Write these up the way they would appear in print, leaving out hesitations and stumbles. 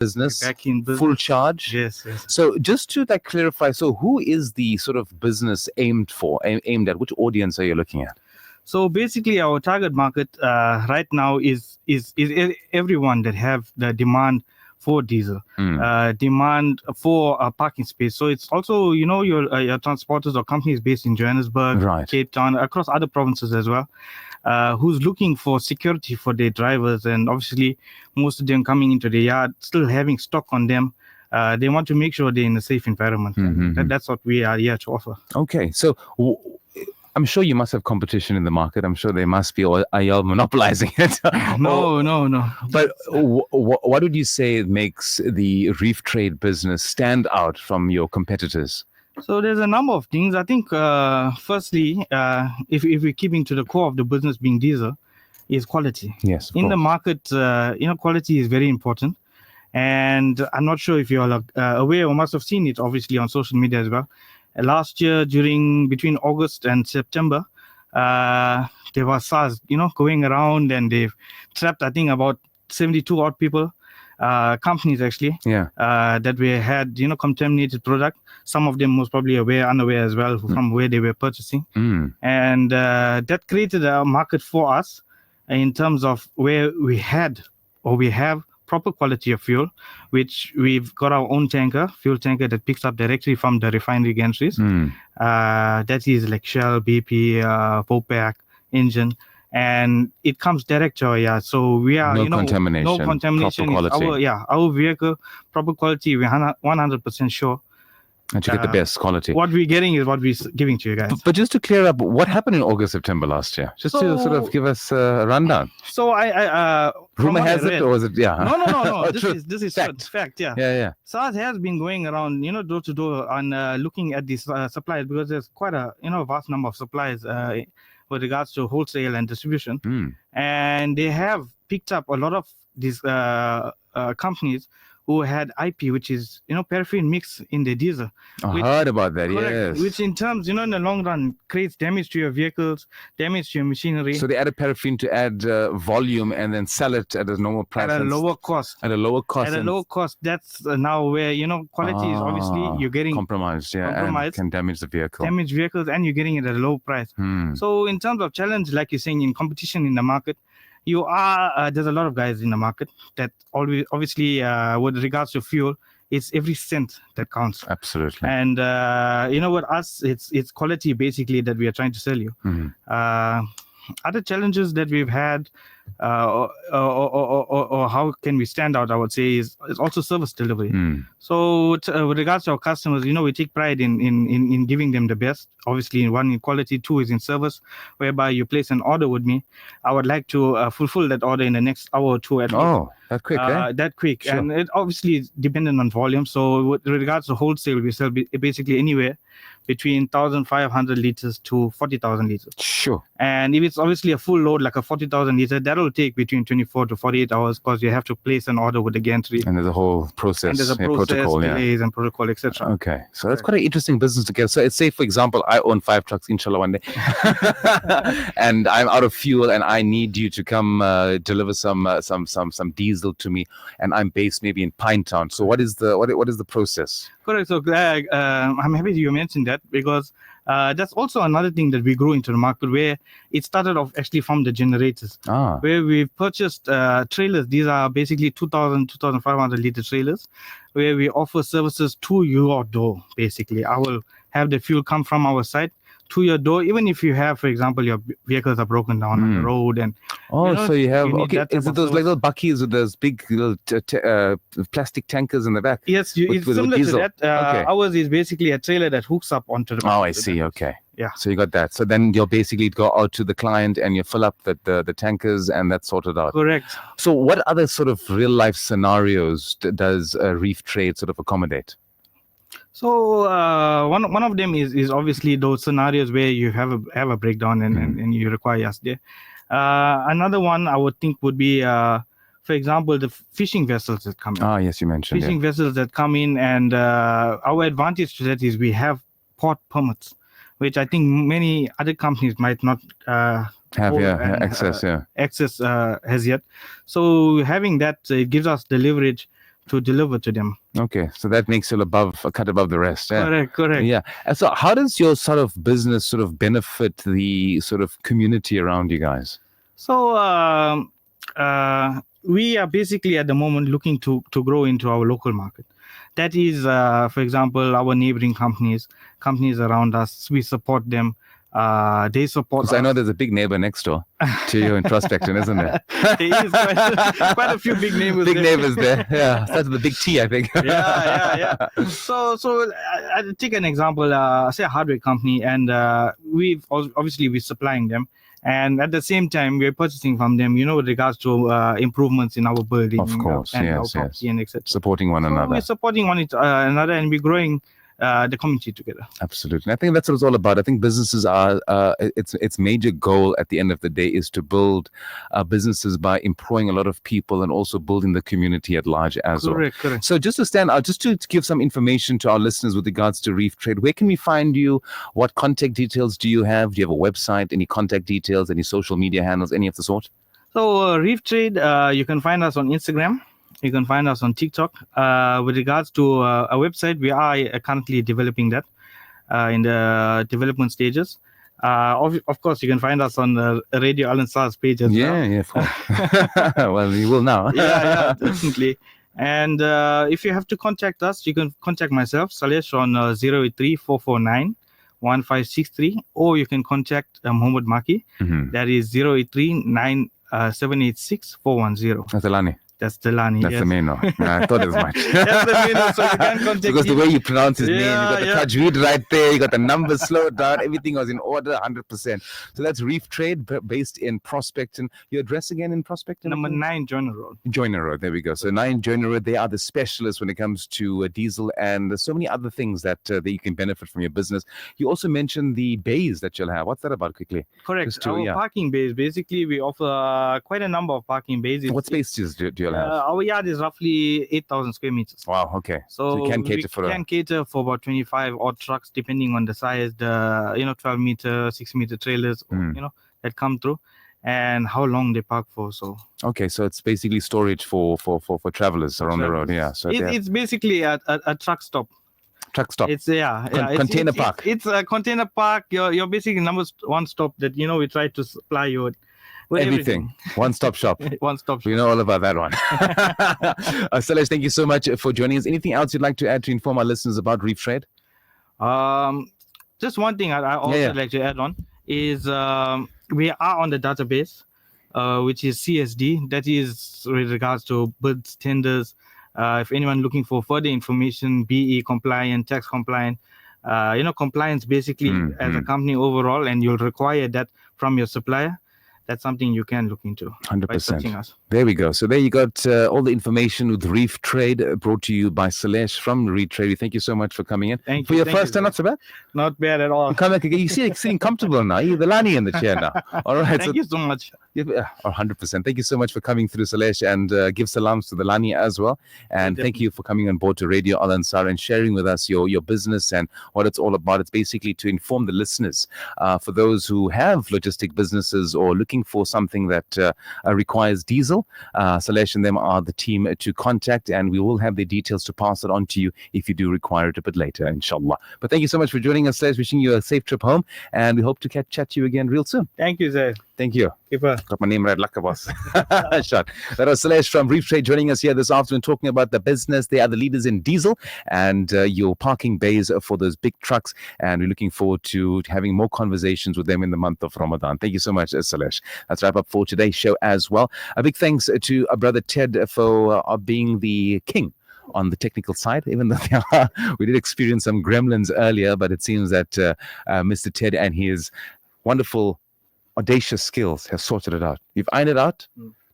business, back in business. full charge. Yes, yes. So just to like clarify, so who is the sort of business aimed at? Which audience are you looking at? So basically, our target market right now is everyone that have the demand for diesel, demand for a parking space. So it's also, your transporters or companies based in Johannesburg, Right. Cape Town, across other provinces as well, who's looking for security for their drivers, and obviously most of them coming into the yard still having stock on them. They want to make sure they're in a safe environment. That's what we are here to offer. Okay, so I'm sure you must have competition in the market. I'm sure there must be, or are y'all monopolizing it? No. But what would you say makes the Reef Trade business stand out from your competitors? So there's a number of things. I think, firstly, if we're keeping to the core of the business being diesel, is quality. Yes, in the market, quality is very important. And I'm not sure if you're aware or must have seen it, obviously, on social media as well. Last year, between August and September, there was SARS, going around, and they've trapped, I think, about 72 odd people, companies actually, that we had, contaminated product. Some of them most probably unaware as well from where they were purchasing. And that created a market for us in terms of where we have proper quality of fuel, which we've got our own fuel tanker that picks up directly from the refinery gantries. That is like Shell, BP, Vopak, Engen, and it comes direct to our yard. So we are, no contamination. Proper quality. Our vehicle, proper quality, we're 100% sure. And to get the best quality. What we're getting is what we're giving to you guys. But just to clear up, what happened in August, September last year? Just to sort of give us a rundown. So rumor has it, or was it? Yeah. No. This is fact. Yeah. SARS has been going around, door to door and looking at these suppliers, because there's quite a vast number of suppliers with regards to wholesale and distribution, and they have picked up a lot of these companies who had IP, which is, paraffin mix in the diesel. I heard about that, correct, yes. Which in terms, in the long run, creates damage to your vehicles, damage to your machinery. So they added paraffin to add volume and then sell it at a normal price. At a lower cost. At a lower cost. That's now where, quality is obviously, you're getting compromised, and can damage the vehicle. Damage vehicles, and you're getting it at a low price. So in terms of challenge, like you're saying, in competition in the market, there's a lot of guys in the market that always, obviously, with regards to fuel, it's every cent that counts. Absolutely. And with us, it's quality basically that we are trying to sell you. Other challenges that we've had, or how can we stand out, I would say, is also service delivery. So with regards to our customers, we take pride in giving them the best. Obviously, one, in quality, two is in service, whereby you place an order with me. I would like to fulfill that order in the next hour or two at least. Oh, that quick, That quick. Sure. And it obviously is dependent on volume. So with regards to wholesale, we sell basically anywhere between 1,500 liters to 40,000 liters. Sure. And if it's obviously a full load, like a 40,000 liter, that'll take between 24 to 48 hours, because you have to place an order with the gantry. And there's a whole process. And there's a protocol, delays and protocol, etc. Okay. So that's quite an interesting business to get. So let's say, for example, I own 5 trucks, inshallah, one day, and I'm out of fuel, and I need you to come deliver some diesel to me, and I'm based maybe in Pinetown. So what is the process? Correct. So I'm happy you mentioned that, because that's also another thing that we grew into the market, where it started off actually from the generators, where we've purchased trailers. These are basically 2,500 liter trailers, where we offer services to your door. Basically, I will have the fuel come from our site to your door, even if you have, for example, your vehicles are broken down on the road. And so you have is it those little buckies with those big little plastic tankers in the back? Yes, it's similar to that. Ours is basically a trailer that hooks up onto the I see. Okay. Yeah. So you got that. So then you'll basically go out to the client and you fill up the tankers, and that's sorted out. Correct. So what other sort of real life scenarios does Reef Trade sort of accommodate? So one of them is obviously those scenarios where you have a breakdown and you require us there. Another one I would think would be, for example, the fishing vessels that come in. Yes, you mentioned fishing vessels that come in, and our advantage to that is we have port permits, which I think many other companies might not have access as yet. So having that, it gives us the leverage to deliver to them. Okay, so that makes you a cut above the rest. Yeah. Correct. Yeah. And so how does your sort of business sort of benefit the sort of community around you guys? So we are basically at the moment looking to grow into our local market. That is, for example, our neighboring companies around us. We support them. They support us. Because I know there's a big neighbor next door to you in Prospecton, isn't there? There is quite a few big neighbors. Big neighbors there. Yeah, starts with the big T, I think. Yeah. So I take an example. Say a hardware company, and we're supplying them. And at the same time, we're purchasing from them, with regards to improvements in our building, Of course, and yes. our property, and etc. Supporting one another. We're supporting one another, and we're growing the community together. Absolutely. And I think that's what it's all about. I think businesses are, its major goal at the end of the day is to build businesses by employing a lot of people and also building the community at large as well. Correct. So just to stand out, just to give some information to our listeners with regards to Reef Trade, where can we find you? What contact details do you have? Do you have a website? Any contact details? Any social media handles? Any of the sort? So Reef Trade, you can find us on Instagram. You can find us on TikTok. With regards to a website, we are currently developing that in the development stages. Of course, you can find us on the Radio Al Ansar's page as well. Yeah, of course. Well, you will now. yeah, definitely. And if you have to contact us, you can contact myself, Salesh, on 083-449-1563, or you can contact Muhammad Maki. Mm-hmm. That is 083-9786-410. That's Alani. That's Delani. That's the main one. I thought as much. That's the main one, so you can contact because the way you pronounce his name, you got the yeah. tajweed right there, you got the numbers slowed down, everything was in order, 100%. So that's Reef Trade, based in Prospecton. Your address again in Prospecton? Number 9 Joyner Road. Joyner Road, there we go. So 9 Joyner Road, they are the specialists when it comes to diesel, and there's so many other things that you can benefit from your business. You also mentioned the bays that you'll have. What's that about quickly? Correct. Our parking bays, basically, we offer quite a number of parking bays. What spaces do you have? Our yard is roughly 8,000 square meters. Wow, okay. So you can cater for cater for about 25 odd trucks, depending on the size, the 12-meter, 6-meter trailers, that come through, and how long they park for. So okay, so it's basically storage for travelers around the road. Yeah, so it's basically a truck stop. Truck stop. It's container park. It's a container park. You're basically number one stop that we try to supply you with everything. One-stop shop. One-stop shop. We know all about that one. Salesh, thank you so much for joining us. Anything else you'd like to add to inform our listeners about Reef Trade? Just one thing I also like to add on is we are on the database, which is CSD. That is with regards to bids, tenders. If anyone looking for further information, BE compliant, tax compliant, compliance basically as a company overall, and you'll require that from your supplier. That's something you can look into 100%. by searching us. There we go. So there you got all the information with Reef Trade brought to you by Salesh from Reef Trade. Thank you so much for coming in. Thank you. For your first time, not so bad? Not bad at all. Come back again. You see, you're sitting comfortable now. You're the Lani in the chair now. All right. Thank you so much. 100%. Thank you so much for coming through, Salesh, and give salams to the Lani as well. And thank you for coming on board to Radio Al Ansar and sharing with us your business and what it's all about. It's basically to inform the listeners, for those who have logistic businesses or looking for something that requires diesel. Salesh and them are the team to contact, and we will have the details to pass it on to you if you do require it a bit later, inshallah. But thank you so much for joining us, Salesh. Wishing you a safe trip home, and we hope to chat to you again real soon. Thank you, Zay. Thank you. Keeper. Got my name right, Laka boss. Shot. That was Salesh from Reef Trade joining us here this afternoon, talking about the business. They are the leaders in diesel and your parking bays for those big trucks. And we're looking forward to having more conversations with them in the month of Ramadan. Thank you so much, Salesh. That's wrap up for today's show as well. A big thanks to our brother Ted for being the king on the technical side, even though we did experience some gremlins earlier, but it seems that Mr. Ted and his wonderful audacious skills have sorted it out. You've ironed it out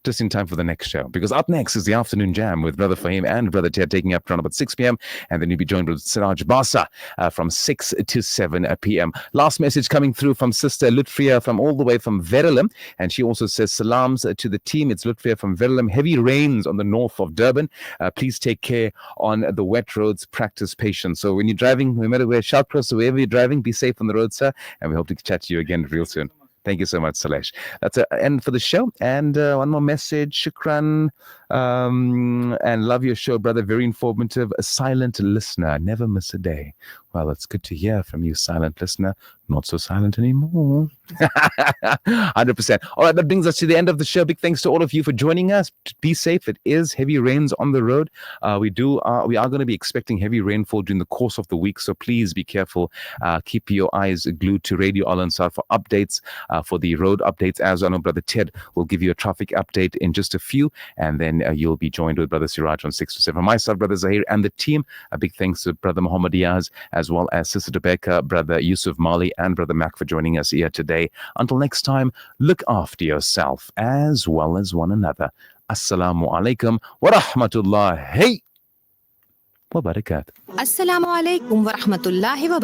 just in time for the next show, because up next is the Afternoon Jam with Brother Fahim and Brother Ted, taking up around about 6 p.m. and then you'll be joined with Siraj Basa from 6 to 7 p.m. Last message coming through from Sister Lutfia from all the way from Verulam, and she also says salams to the team. It's Lutfia from Verulam. Heavy rains on the north of Durban. Please take care on the wet roads. Practice patience. So when you're driving, no matter where, shout cross, wherever you're driving, be safe on the road, sir, and we hope to chat to you again real soon. Thank you so much, Salesh. That's an end for the show. And one more message, Shukran. And love your show, brother. Very informative. A silent listener. Never miss a day. Well, it's good to hear from you, silent listener. Not so silent anymore. 100%. All right, that brings us to the end of the show. Big thanks to all of you for joining us. Be safe. It is heavy rains on the road. We are going to be expecting heavy rainfall during the course of the week. So please be careful. Keep your eyes glued to Radio Al Ansar for updates, for the road updates. As I know, Brother Ted will give you a traffic update in just a few. And then you'll be joined with Brother Siraj on 6 to 7. Myself, Brother Zahir, and the team. A big thanks to Brother Muhammad Diaz, as well as Sister Rebecca, Brother Yusuf Mali, and Brother Mac for joining us here today. Until next time, look after yourself as well as one another. Assalamu alaikum wa rahmatullahi wa barakatuh. Assalamu alaikum wa rahmatullahi wa barakatuh.